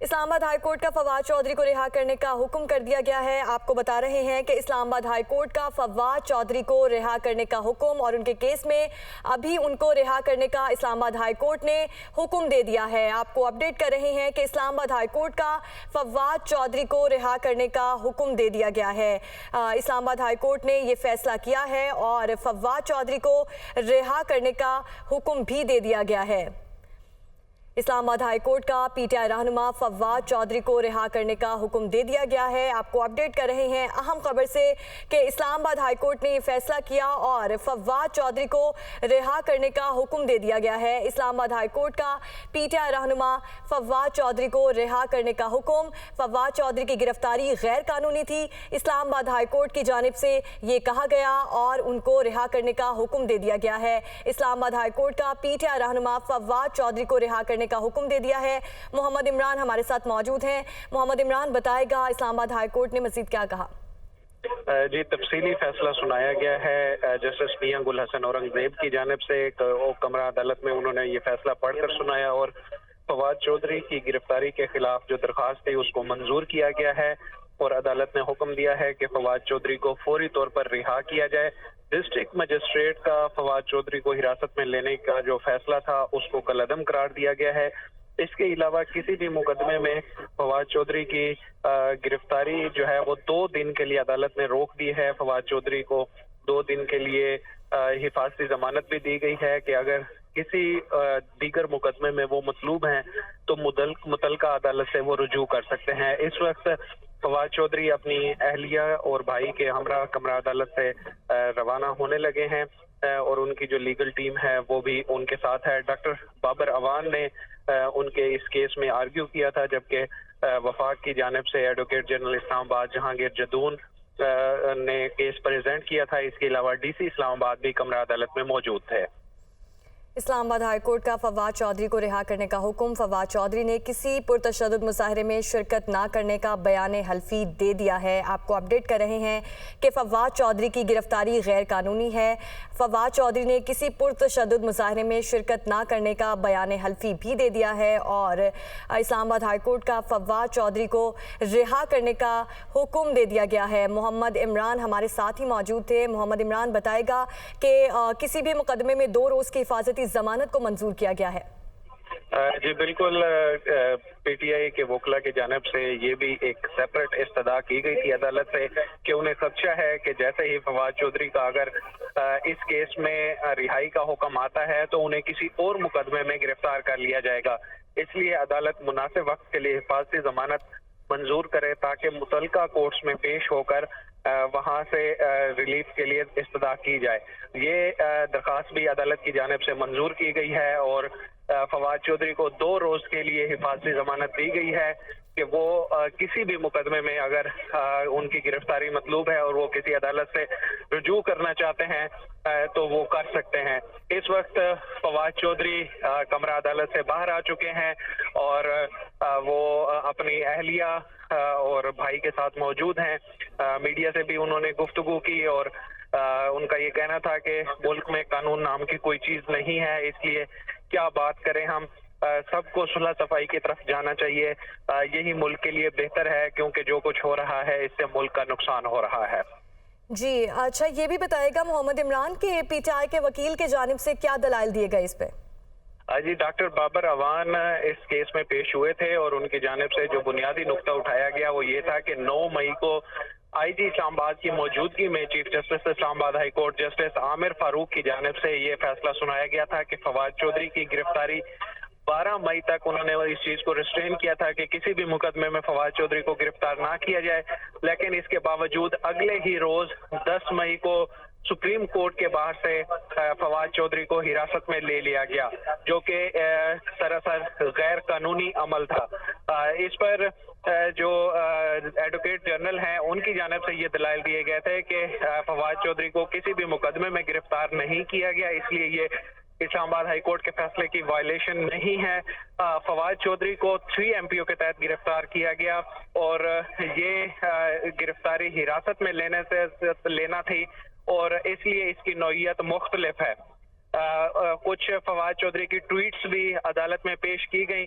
اسلام آباد high court کا فواد چودھری کو رہا کرنے کا حکم کر دیا گیا ہے۔ آپ کو بتا رہے ہیں کہ اسلام آباد ہائی کورٹ کا فواد چودھری کو رہا کرنے کا حکم اور ان کے کیس میں ابھی ان کو رہا کرنے کا اسلام آباد ہائی کورٹ نے حکم دے دیا ہے۔ آپ کو اپڈیٹ کر رہے ہیں کہ اسلام آباد ہائی کورٹ کا فواد چودھری کو رہا کرنے کا حکم دے دیا گیا ہے۔ اسلام آباد ہائی کورٹ نے یہ فیصلہ کیا ہے اور فواد چودھری کو رہا کرنے کا حکم بھی دے دیا گیا ہے۔ اسلام آباد ہائی کورٹ کا پی ٹی آئی رہنما فواد چودھری کو رہا کرنے کا حکم دے دیا گیا ہے۔ آپ کو اپڈیٹ کر رہے ہیں اہم خبر سے کہ اسلام آباد ہائی کورٹ نے یہ فیصلہ کیا اور فواد چودھری کو رہا کرنے کا حکم دے دیا گیا ہے۔ اسلام آباد ہائی کورٹ کا پی ٹی آئی رہنما فواد چودھری کو رہا کرنے کا حکم۔ فواد چودھری کی گرفتاری غیر قانونی تھی، اسلام آباد ہائی کورٹ کی جانب سے یہ کہا گیا اور ان کو رہا کرنے کا حکم دے دیا گیا ہے۔ اسلام آباد ہائی کورٹ کا پی ٹی آئی رہنما فواد چودھری کو رہا کرنے کا حکم دے دیا ہے۔ محمد عمران ہمارے ساتھ موجود ہیں۔ محمد عمران بتائے گا اسلام آباد ہائی کورٹ نے مزید کیا کہا؟ جی، تفصیلی فیصلہ سنایا گیا ہے جسٹس میاں گل حسن اورنگزیب کی جانب سے۔ ایک کمرہ عدالت میں انہوں نے یہ فیصلہ پڑھ کر سنایا اور فواد چودھری کی گرفتاری کے خلاف جو درخواست تھی اس کو منظور کیا گیا ہے اور عدالت نے حکم دیا ہے کہ فواد چودھری کو فوری طور پر رہا کیا جائے۔ ڈسٹرکٹ مجسٹریٹ کا فواد چودھری کو حراست میں لینے کا جو فیصلہ تھا اس کو کالعدم قرار دیا گیا ہے۔ اس کے علاوہ کسی بھی مقدمے میں فواد چودھری کی گرفتاری جو ہے وہ 2 دن کے لیے عدالت نے روک دی ہے۔ فواد چودھری کو 2 دن کے لیے حفاظتی ضمانت بھی دی گئی ہے کہ اگر کسی دیگر مقدمے میں وہ مطلوب ہیں تو متعلقہ عدالت سے وہ رجوع کر سکتے ہیں۔ اس وقت فواد چودھری اپنی اہلیہ اور بھائی کے ہمراہ کمرہ عدالت سے روانہ ہونے لگے ہیں اور ان کی جو لیگل ٹیم ہے وہ بھی ان کے ساتھ ہے۔ ڈاکٹر بابر اوان نے ان کے اس کیس میں آرگیو کیا تھا، جبکہ وفاق کی جانب سے ایڈوکیٹ جنرل اسلام آباد جہانگیر جدون نے کیس پریزنٹ کیا تھا۔ اس کے علاوہ ڈی سی اسلام آباد بھی کمرہ عدالت میں موجود تھے۔ اسلام آباد ہائی کورٹ کا فواد چودھری کو رہا کرنے کا حکم۔ فواد چودھری نے کسی پرتشدد مظاہرے میں شرکت نہ کرنے کا بیان حلفی دے دیا ہے۔ آپ کو اپڈیٹ کر رہے ہیں کہ فواد چودھری کی گرفتاری غیر قانونی ہے۔ فواد چودھری نے کسی پرتشدد مظاہرے میں شرکت نہ کرنے کا بیان حلفی بھی دے دیا ہے اور اسلام آباد ہائی کورٹ کا فواد چودھری کو رہا کرنے کا حکم دے دیا گیا ہے۔ محمد عمران ہمارے ساتھ ہی موجود تھے۔ محمد عمران بتائے گا کہ کسی بھی مقدمے میں 2 روز کی حفاظتی ضمانت کو منظور کیا گیا ہے۔ جی بالکل، پی ٹی آئی کے وکلا کی جانب سے یہ بھی ایک سیپریٹ استدعا کی گئی تھی عدالت سے کہ انہیں خدشہ ہے کہ جیسے ہی فواد چودھری کا اگر اس کیس میں رہائی کا حکم آتا ہے تو انہیں کسی اور مقدمے میں گرفتار کر لیا جائے گا، اس لیے عدالت مناسب وقت کے لیے حفاظتی ضمانت منظور کرے تاکہ متعلقہ کورٹس میں پیش ہو کر وہاں سے ریلیف کے لیے استدعا کی جائے۔ یہ درخواست بھی عدالت کی جانب سے منظور کی گئی ہے اور فواد چودھری کو 2 روز کے لیے حفاظتی ضمانت دی گئی ہے کہ وہ کسی بھی مقدمے میں اگر ان کی گرفتاری مطلوب ہے اور وہ کسی عدالت سے رجوع کرنا چاہتے ہیں تو وہ کر سکتے ہیں۔ اس وقت فواد چودھری کمرہ عدالت سے باہر آ چکے ہیں اور وہ اپنی اہلیہ اور بھائی کے ساتھ موجود ہیں۔ میڈیا سے بھی انہوں نے گفتگو کی اور ان کا یہ کہنا تھا کہ ملک میں قانون نام کی کوئی چیز نہیں ہے، اس لیے کیا بات کریں ہم، سب کو صلح صفائی کی طرف جانا چاہیے، یہی ملک کے لیے بہتر ہے کیونکہ جو کچھ ہو رہا ہے اس سے ملک کا نقصان ہو رہا ہے۔ جی اچھا، یہ بھی بتائے گا محمد عمران کہ پی ٹی آئی کے وکیل کے جانب سے کیا دلائل دیے گئے اس پہ؟ جی، ڈاکٹر بابر اوان اس کیس میں پیش ہوئے تھے اور ان کی جانب سے جو بنیادی نقطہ اٹھایا گیا وہ یہ تھا کہ 9 مئی کو آئی جی اسلام آباد کی موجودگی میں چیف جسٹس اسلام آباد ہائی کورٹ جسٹس عامر فاروق کی جانب سے یہ فیصلہ سنایا گیا تھا کہ فواد چودھری کی گرفتاری 12 مئی تک انہوں نے اس چیز کو ریسٹرین کیا تھا کہ کسی بھی مقدمے میں فواد چودھری کو گرفتار نہ کیا جائے، لیکن اس کے باوجود اگلے ہی روز 10 مئی کو سپریم کورٹ کے باہر سے فواد چودھری کو حراست میں لے لیا گیا، جو کہ سراسر غیر قانونی عمل تھا۔ اس پر جو ایڈوکیٹ جنرل ہیں ان کی جانب سے یہ دلائل دیے گئے تھے کہ فواد چودھری کو کسی بھی مقدمے میں گرفتار نہیں کیا گیا، اس لیے یہ اسلام آباد ہائی کورٹ کے فیصلے کی وائلیشن نہیں ہے۔ فواد چودھری کو 3 MPO کے تحت گرفتار کیا گیا اور یہ گرفتاری حراست میں لینا تھی اور اس لیے اس کی نوعیت مختلف ہے۔ کچھ فواد چودھری کی ٹویٹس بھی عدالت میں پیش کی گئیں